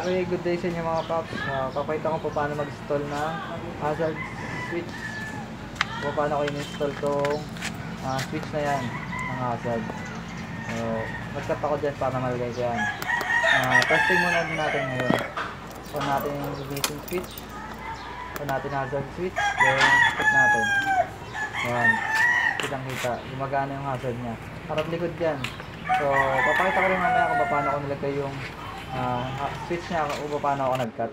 Okay, good day sa inyo mga paps. Papakita ko po paano mag-install ng hazard switch. Paano ko in-install tong switch na yan ng hazard. So, nag-cut ako dyan para malagay ko yan. Testing muna natin ngayon. On natin yung ignition switch. On natin hazard switch. Then, cut natin. Yan. Kitang-kita. Gumagana yung hazard niya. Harap likod dyan. So, papakita ko rin mamaya kung paano ko nilagay yung switch niya kung paano ako nag-cut.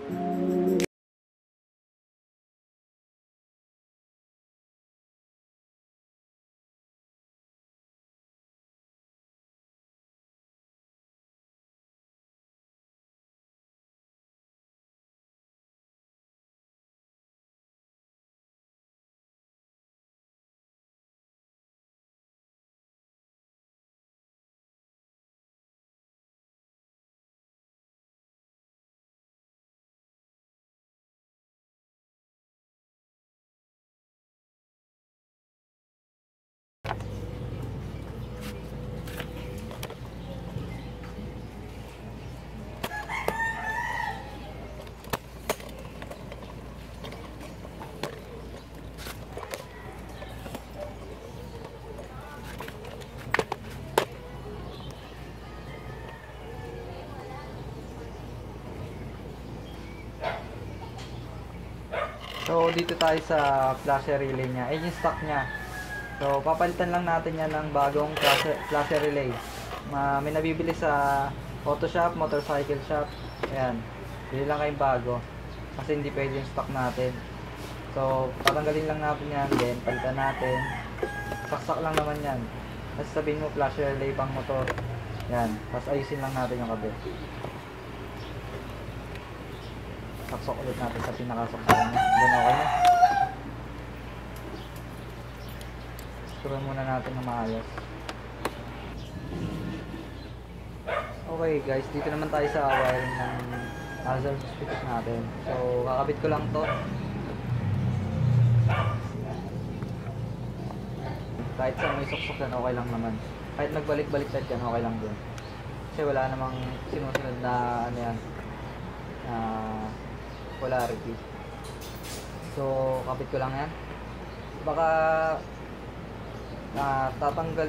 So, dito tayo sa flasher relay niya. Ayun yung stock niya. So, papalitan lang natin yan ng bagong flasher relay. May nabibili sa auto shop, motorcycle shop. Ayan. Bili lang kayong bago. Kasi hindi pwede yung stock natin. So, tatanggalin lang natin yan. Then, palitan natin. Saksak lang naman yan. Tapos sabihin mo, flasher relay pang motor. Yan. Tapos ayusin lang natin yung kabit. Saksok ulit natin sa pinakasaksakan niya. Then okay na. Screw muna natin na maayos. Okay guys, dito naman tayo sa wiring ng hazard switch natin. So, kakabit ko lang to. Kahit saan may suksok yan, okay lang naman. Kahit nagbalik-baliktad yan, okay lang din. Kasi wala namang sinusunod na ano yan, polarity. So, kapit ko lang yan. Baka tatanggal,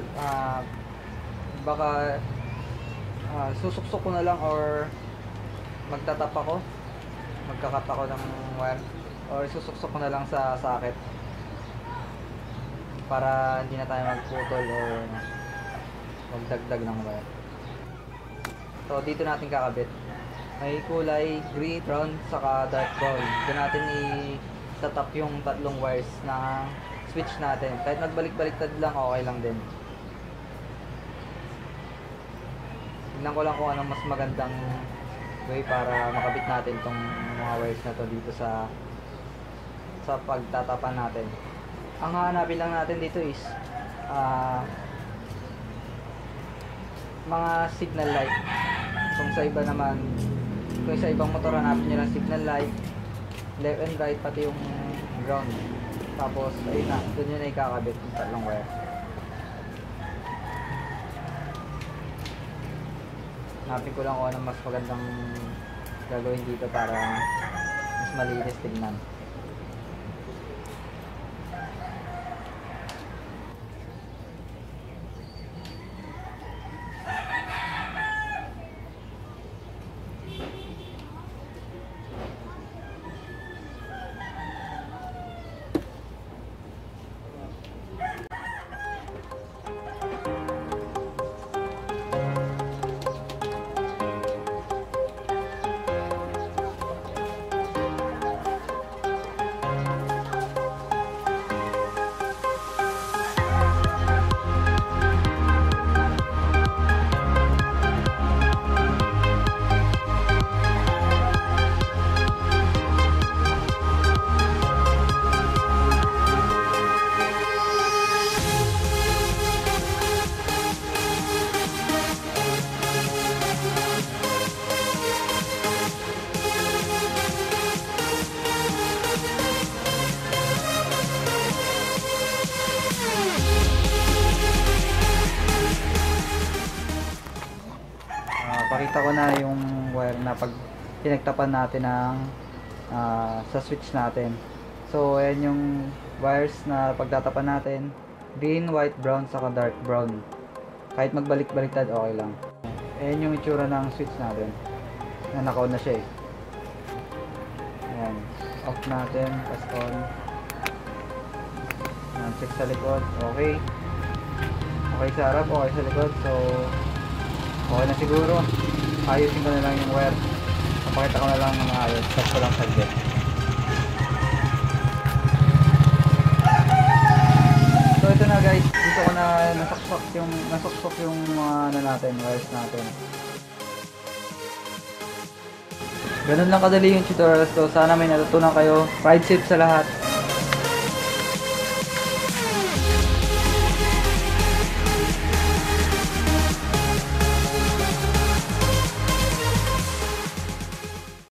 baka susuksok ko na lang or magtatap ako, magkakat ako ng wire or susuksok ko na lang sa socket para hindi na tayo magputol or magdagdag ng wire. So, dito natin kakabit. May kulay green, brown, saka dark brown. Doon natin i-tap yung tatlong wires na switch natin. Kahit nagbalik-baliktad lang, okay lang din. Tignan ko lang kung anong mas magandang way para makabit natin tong mga wires na to dito sa pagtatapan natin. Ang hahanapin lang natin dito is mga signal light. Kung sa iba naman, kung sa ibang motor hanapin nyo lang signal light, left and right, pati yung ground. Tapos ayun na, doon yun na ikakabit yung tatlong wire. Hanapin ko lang kung anong mas magandang gagawin dito para mas malinis tignan. Pakita ko na yung wire na pinagtapan natin ng sa switch natin. So ayan yung wires na pagtatapan natin, green, white, brown, saka dark brown. Kahit magbalik-baliktad okay lang. Ayan yung itsura ng switch natin na naka-on na siya eh. Ayan, off natin, tapos on. Ayan, check sa likod, okay. Okay sa harap, okay sa likod. So okay na siguro. Ayusin ko na lang yung wire. Papakita ko na lang ng maayos. Tap ko lang saglit. So ito na guys, dito ko na nasaksok yung mga natin, wires natin. Ganun lang kadali yung tutorials ko. Sana may natutunan kayo. Ride safe sa lahat.